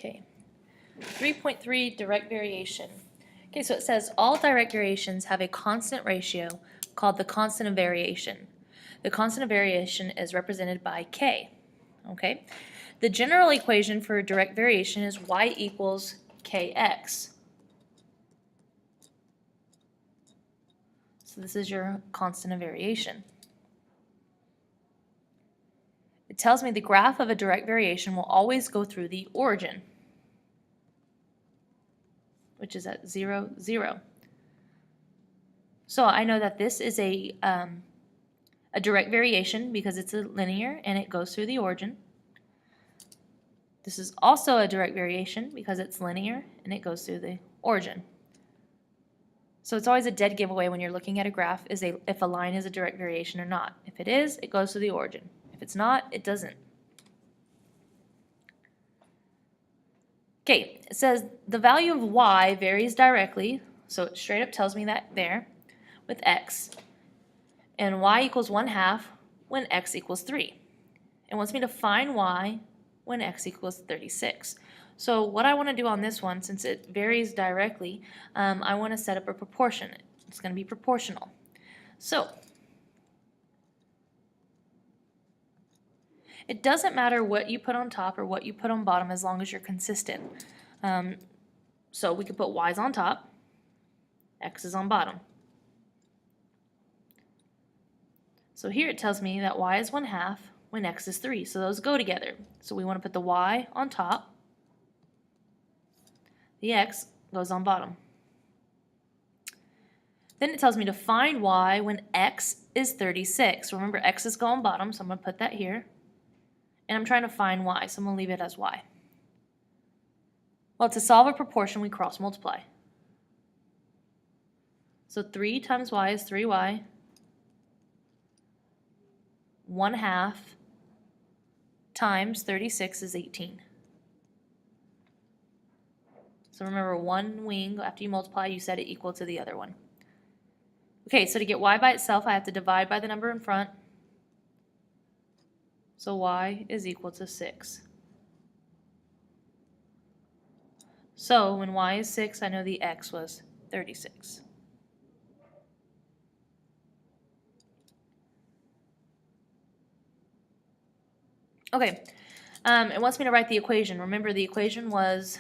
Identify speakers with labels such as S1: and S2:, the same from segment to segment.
S1: Okay. 3.3 direct variation. Okay, so it says all direct variations have a constant ratio called the constant of variation. The constant of variation is represented by k. Okay. The general equation for direct variation is y equals kx. So this is your constant of variation. It tells me the graph of a direct variation will always go through the origin, which is at 0, 0. So I know that this is a direct variation because it's a linear and it goes through the origin. This is also a direct variation because it's linear and it goes through the origin. So it's always a dead giveaway when you're looking at a graph is if a line is a direct variation or not. If it is, it goes through the origin. If it's not, it doesn't. Okay, it says the value of y varies directly, so it straight up tells me that there, with x, and y equals 1/2 when x equals 3. It wants me to find y when x equals 36. So what I want to do on this one, since it varies directly, I want to set up a proportion. It's going to be proportional. So it doesn't matter what you put on top or what you put on bottom as long as you're consistent. So we could put y's on top, x is on bottom. So here it tells me that y is 1/2 when x is 3. So those go together. So we want to put the y on top. The x goes on bottom. Then it tells me to find y when x is 36. Remember, x is going bottom, so I'm going to put that here. And I'm trying to find y, so I'm going to leave it as y. Well, to solve a proportion, we cross multiply. So 3 times y is 3y. 1/2 times 36 is 18. So remember, one wing, after you multiply, you set it equal to the other one. Okay, so to get y by itself, I have to divide by the number in front. So y is equal to 6. So when y is 6, I know the x was 36. Okay, it wants me to write the equation. Remember, the equation was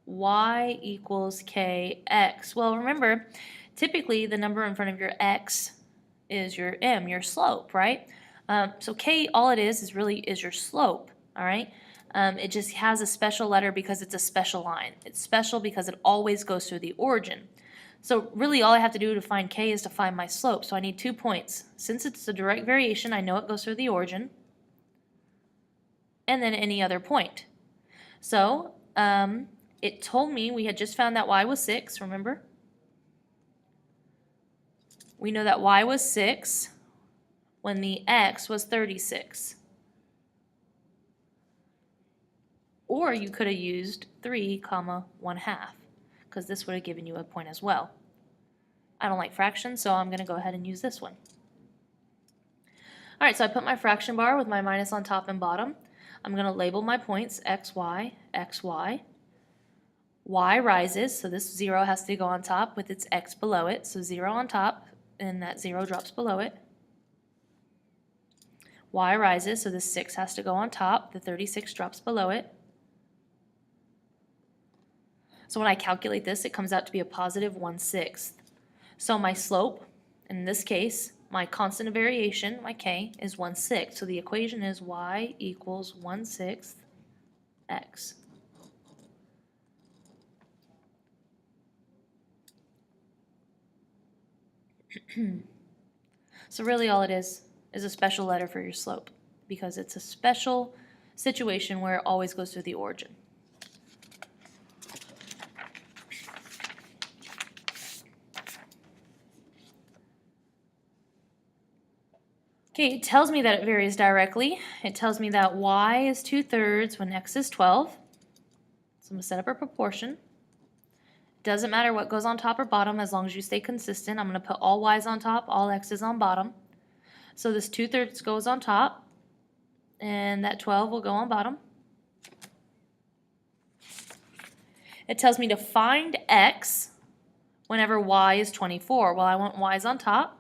S1: y equals kx. Well, remember, typically the number in front of your x is your m, your slope, right? So k, all it is really is your slope, all right? It just has a special letter because it's a special line. It's special because it always goes through the origin. So really all I have to do to find k is to find my slope. So I need 2 points. Since it's a direct variation, I know it goes through the origin and then any other point. So it told me we had just found that y was 6, remember? We know that y was 6 when the x was 36. Or you could have used 3, 1/2, because this would have given you a point as well. I don't like fractions, so I'm going to go ahead and use this one. All right, so I put my fraction bar with my minus on top and bottom. I'm going to label my points x, y, x, y. Y rises, so this 0 has to go on top with its x below it. So 0 on top, and that 0 drops below it. Y rises, so this 6 has to go on top. The 36 drops below it. So when I calculate this, it comes out to be a positive 1/6. So my slope, in this case, my constant of variation, my k, is 1/6. So the equation is y equals 1/6 x. So really all it is a special letter for your slope because it's a special situation where it always goes through the origin. Okay, it tells me that it varies directly. It tells me that y is 2/3 when x is 12. So I'm going to set up a proportion. Doesn't matter what goes on top or bottom as long as you stay consistent. I'm going to put all y's on top, all x's on bottom. So this 2/3 goes on top, and that 12 will go on bottom. It tells me to find x whenever y is 24. Well, I want y's on top.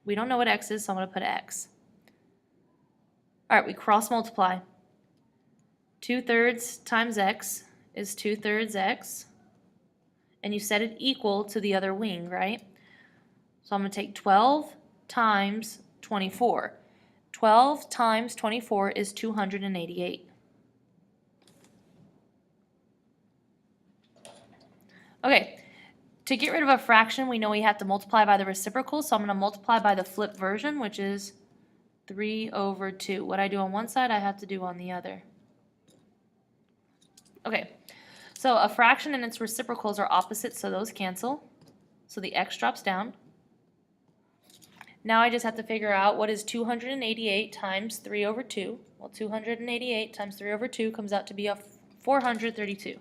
S1: We don't know what x is, so I'm going to put x. All right, we cross multiply. 2/3 times x is 2/3 x. And you set it equal to the other wing, right? So I'm going to take 12 times 24. 12 times 24 is 288. Okay, to get rid of a fraction, we know we have to multiply by the reciprocal, so I'm going to multiply by the flip version, which is 3/2. What I do on one side, I have to do on the other. Okay, so a fraction and its reciprocals are opposite, so those cancel. So the x drops down. Now I just have to figure out what is 288 times 3/2. Well, 288 times 3/2 comes out to be 432.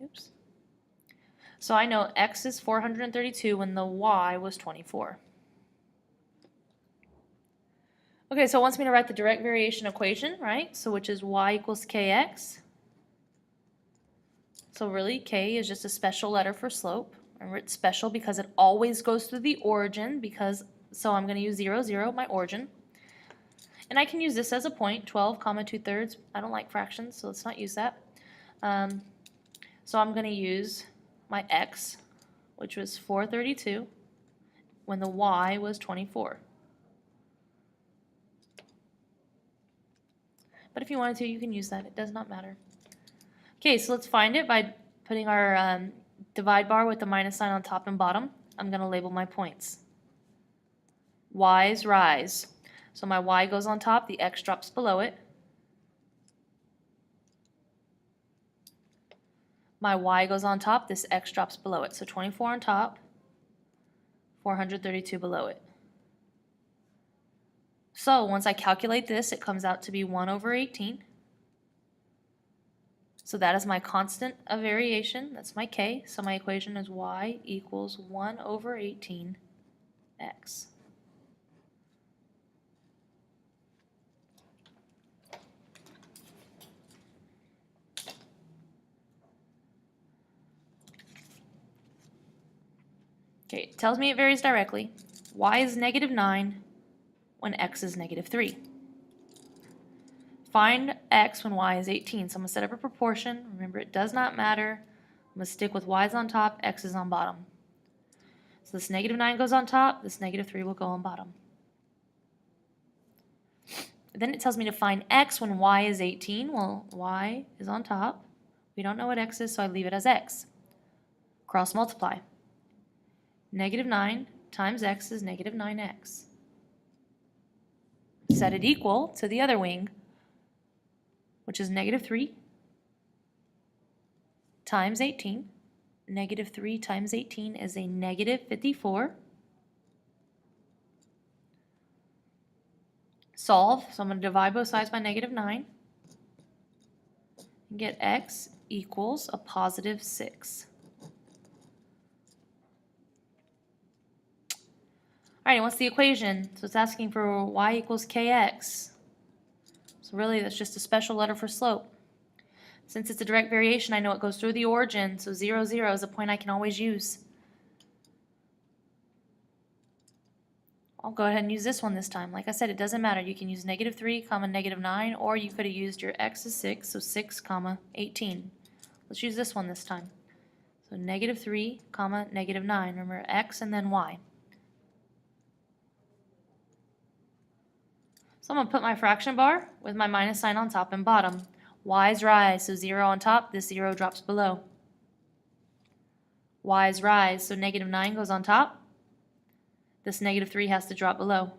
S1: Oops. So I know x is 432 when the y was 24. Okay, so it wants me to write the direct variation equation, right? So which is y equals kx. So really, k is just a special letter for slope. Remember, it's special because it always goes through the origin, so I'm going to use 0, 0, my origin. And I can use this as a point, 12, 2/3. I don't like fractions, so let's not use that. So I'm going to use my x, which was 432, when the y was 24. But if you wanted to, you can use that. It does not matter. Okay, so let's find it by putting our divide bar with the minus sign on top and bottom. I'm going to label my points. Y's rise. So my y goes on top, the x drops below it. My y goes on top, this x drops below it. So 24 on top, 432 below it. So once I calculate this, it comes out to be 1/18. So that is my constant of variation. That's my k. So my equation is y equals 1/18 x. Okay, it tells me it varies directly. Y is -9 when x is -3. Find x when y is 18. So I'm going to set up a proportion. Remember, it does not matter. I'm going to stick with y's on top, x is on bottom. So this -9 goes on top, this -3 will go on bottom. Then it tells me to find x when y is 18. Well, y is on top. We don't know what x is, so I leave it as x. Cross multiply. -9 times x is -9x. Set it equal to the other wing, which is -3 times 18. -3 times 18 is a -54. Solve, so I'm going to divide both sides by -9 and get x equals a +6. All right, what's the equation? So it's asking for y equals kx. So really, that's just a special letter for slope. Since it's a direct variation, I know it goes through the origin, so 0, 0 is a point I can always use. I'll go ahead and use this one this time. Like I said, it doesn't matter. You can use -3, -9, or you could have used your x is 6, so 6, 18. Let's use this one this time. So -3, -9. Remember, x and then y. So I'm going to put my fraction bar with my minus sign on top and bottom. Y's rise, so 0 on top, this 0 drops below. Y's rise, so -9 goes on top. This -3 has to drop below.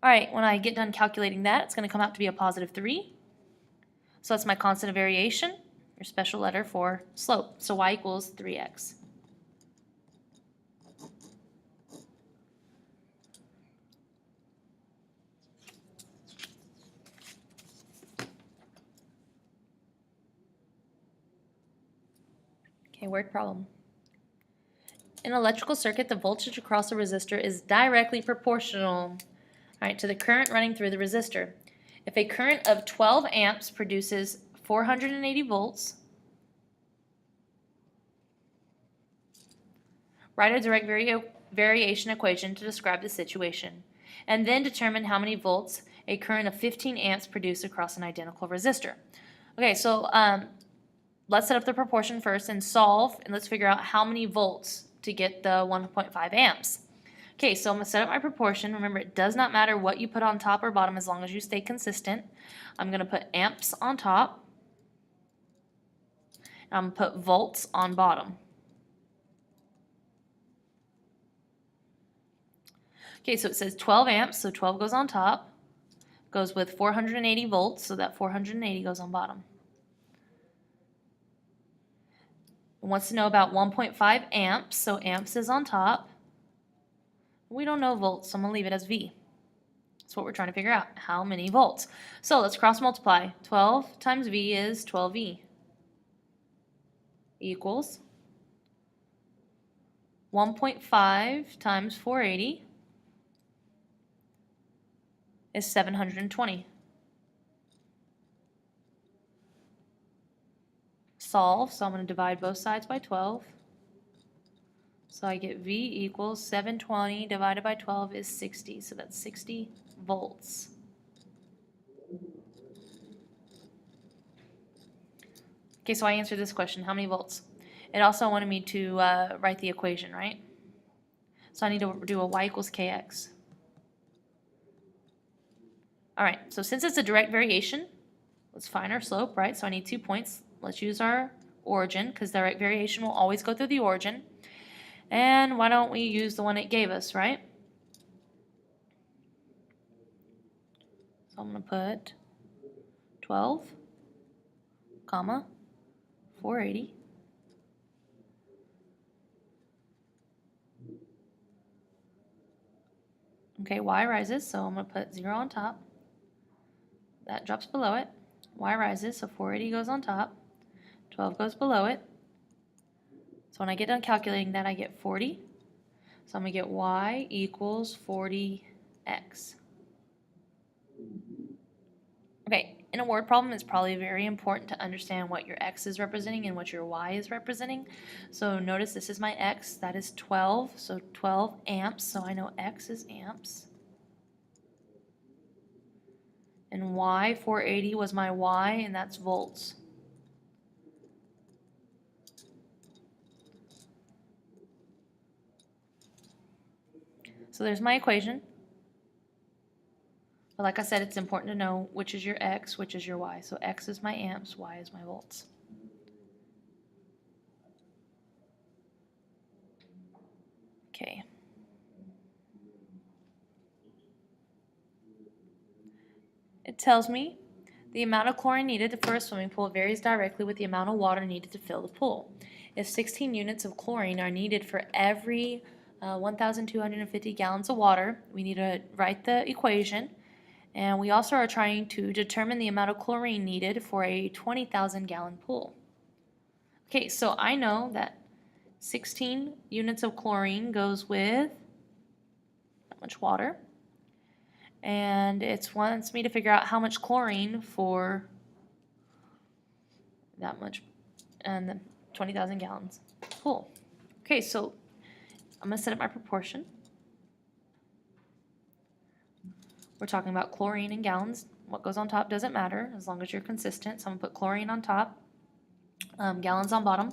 S1: All right, when I get done calculating that, it's going to come out to be a +3. So that's my constant of variation, your special letter for slope. So y equals 3x. Okay, word problem. In an electrical circuit, the voltage across a resistor is directly proportional, to the current running through the resistor. If a current of 12 amps produces 480 volts, write a direct variation equation to describe the situation, and then determine how many volts a current of 15 amps produce across an identical resistor. Okay, so let's set up the proportion first and solve, and let's figure out how many volts to get the 1.5 amps. Okay, so I'm going to set up my proportion. Remember, it does not matter what you put on top or bottom as long as you stay consistent. I'm going to put amps on top. I'm going to put volts on bottom. Okay, so it says 12 amps, so 12 goes on top. Goes with 480 volts, so that 480 goes on bottom. It wants to know about 1.5 amps, so amps is on top. We don't know volts, so I'm going to leave it as V. That's what we're trying to figure out, how many volts. So let's cross multiply. 12 times V is 12V equals 1.5 times 480 is 720. Solve, so I'm going to divide both sides by 12. So I get V equals 720 divided by 12 is 60, so that's 60 volts. Okay, so I answered this question, how many volts? It also wanted me to write the equation, right? So I need to do a y equals kx. All right, so since it's a direct variation, let's find our slope, right? So I need 2 points. Let's use our origin, because direct variation will always go through the origin. And why don't we use the one it gave us, right? So I'm going to put 12, comma, 480. Okay, y rises, so I'm going to put 0 on top. That drops below it. Y rises, so 480 goes on top. 12 goes below it. So when I get done calculating that, I get 40. So I'm going to get y equals 40x. Okay, in a word problem, it's probably very important to understand what your x is representing and what your y is representing. So notice this is my x, that is 12, so 12 amps, so I know x is amps. And y, 480 was my y, and that's volts. So there's my equation. But like I said, it's important to know which is your x, which is your y. So x is my amps, y is my volts. Okay. It tells me the amount of chlorine needed for a swimming pool varies directly with the amount of water needed to fill the pool. If 16 units of chlorine are needed for every 1,250 gallons of water, we need to write the equation. And we also are trying to determine the amount of chlorine needed for a 20,000 gallon pool. Okay, so I know that 16 units of chlorine goes with that much water. And it wants me to figure out how much chlorine for that much, and 20,000 gallons. Cool. Okay, so I'm going to set up my proportion. We're talking about chlorine in gallons. What goes on top doesn't matter as long as you're consistent. So I'm going to put chlorine on top, gallons on bottom.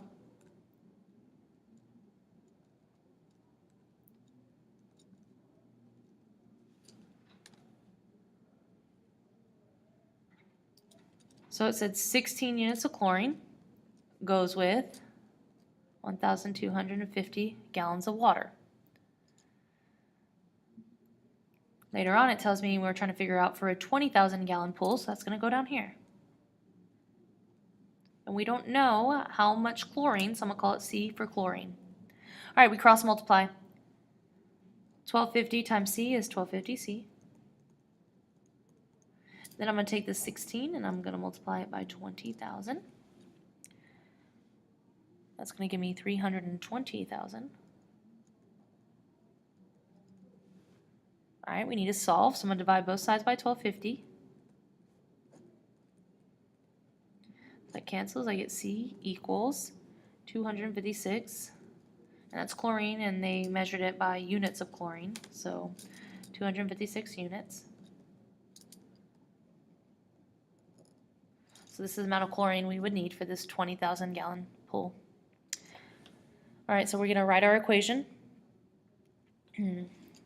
S1: So it said 16 units of chlorine goes with 1,250 gallons of water. Later on, it tells me we're trying to figure out for a 20,000 gallon pool, so that's going to go down here. And we don't know how much chlorine, so I'm going to call it C for chlorine. All right, we cross multiply. 1250 times C is 1250C. Then I'm going to take this 16 and I'm going to multiply it by 20,000. That's going to give me 320,000. All right, we need to solve, so I'm going to divide both sides by 1250. That cancels, I get C equals 256, and that's chlorine, and they measured it by units of chlorine, so 256 units. So this is the amount of chlorine we would need for this 20,000 gallon pool. All right, so we're going to write our equation.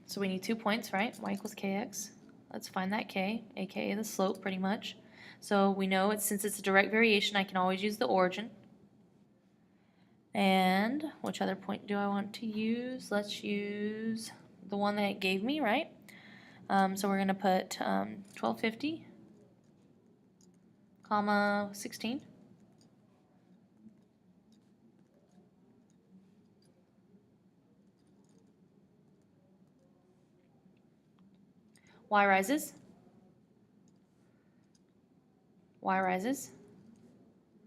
S1: So we need 2 points, right? Y equals kx. Let's find that k, aka the slope pretty much. So we know since it's a direct variation, I can always use the origin. And which other point do I want to use? Let's use the one that it gave me, right? So we're going to put 1250, comma 16. Y rises. Y rises.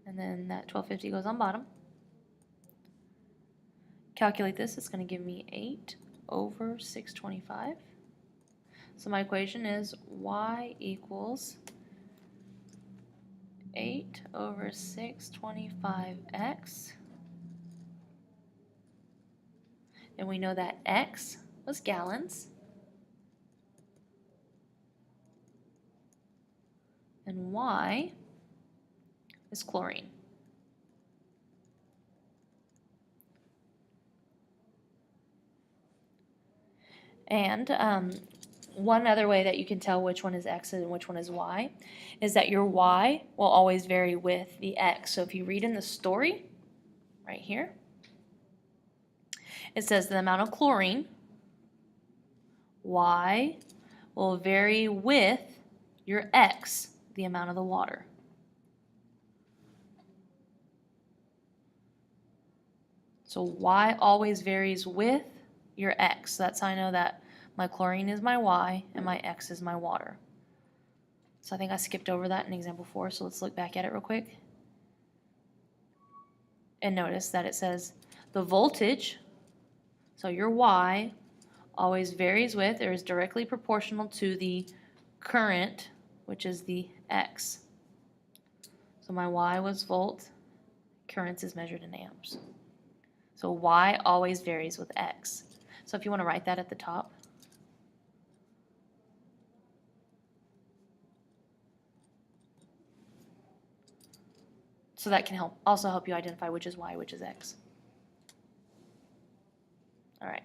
S1: And then that 1250 goes on bottom. Calculate this, it's going to give me 8 over 625. So my equation is y equals 8 over 625x. And we know that x was gallons. And y is chlorine. And one other way that you can tell which one is x and which one is y is that your y will always vary with the x. So if you read in the story, right here, it says the amount of chlorine, y, will vary with your x, the amount of the water. So y always varies with your x. So that's how I know that my chlorine is my y and my x is my water. So I think I skipped over that in example 4, so let's look back at it real quick. And notice that it says the voltage, so your y, always varies with or is directly proportional to the current, which is the x. So my y was volt, current is measured in amps. So y always varies with x. So if you want to write that at the top. So that can also help you identify which is y, which is x. All right.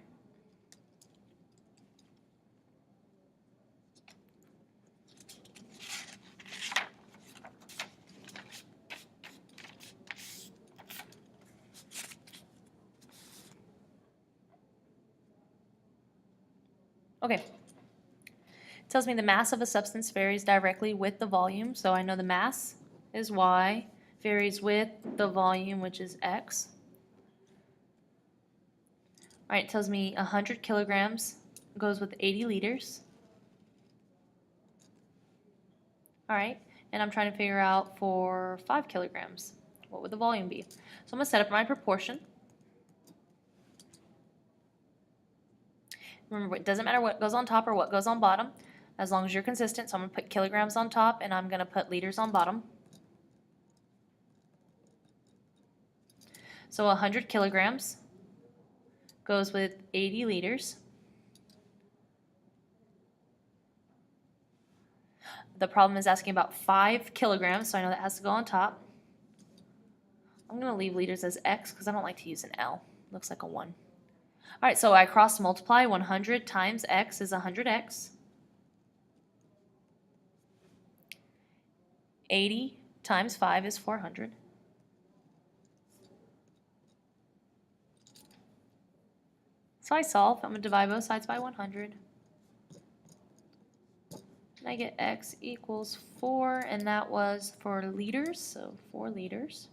S1: Okay. It tells me the mass of a substance varies directly with the volume, so I know the mass is y, varies with the volume, which is x. All right, it tells me 100 kilograms goes with 80 liters. All right, and I'm trying to figure out for 5 kilograms, what would the volume be? So I'm going to set up my proportion. Remember, it doesn't matter what goes on top or what goes on bottom, as long as you're consistent. So I'm going to put kilograms on top, and I'm going to put liters on bottom. So 100 kilograms goes with 80 liters. The problem is asking about 5 kilograms, so I know that has to go on top. I'm going to leave liters as x because I don't like to use an L. Looks like a 1. All right, so I cross multiply. 100 times x is 100x. 80 times 5 is 400. So I solve. I'm going to divide both sides by 100. And I get x equals 4, and that was for liters, so 4 liters.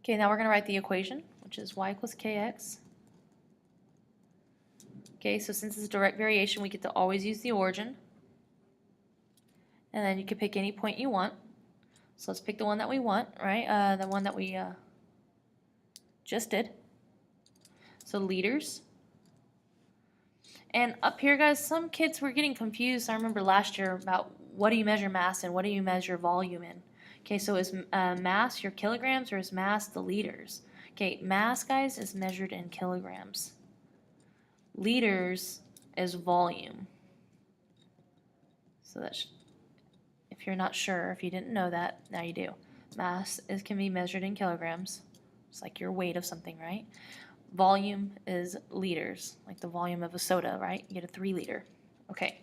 S1: Okay, now we're going to write the equation, which is y equals kx. Okay, so since it's a direct variation, we get to always use the origin. And then you can pick any point you want. So let's pick the one that we want, right? The one that we just did. So liters. And up here, guys, some kids were getting confused. I remember last year about what do you measure mass in, what do you measure volume in. Okay, so is mass your kilograms or is mass the liters? Okay, mass, guys, is measured in kilograms. Liters is volume. So that's, if you're not sure, if you didn't know that, now you do. Mass can be measured in kilograms. It's like your weight of something, right? Volume is liters, like the volume of a soda, right? You get a 3 liter. Okay.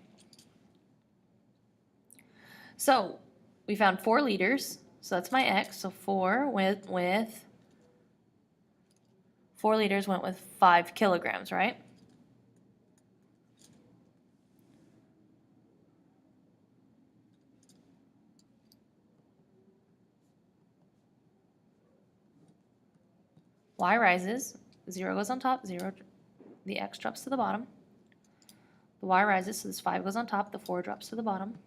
S1: So we found 4 liters. So that's my x. So 4 with 4 liters went with 5 kilograms, right? Y rises, 0 goes on top, 0, the x drops to the bottom. The y rises, so this 5 goes on top, the 4 drops to the bottom.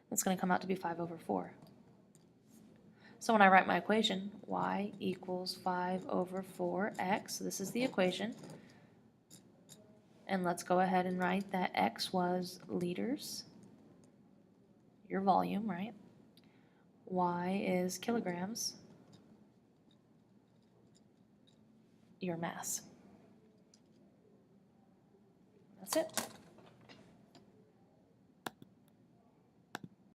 S1: It's going to come out to be 5 over 4. So when I write my equation, y equals 5 over 4x, so this is the equation. And let's go ahead and write that x was liters, your volume, right? Y is kilograms, your mass. That's it.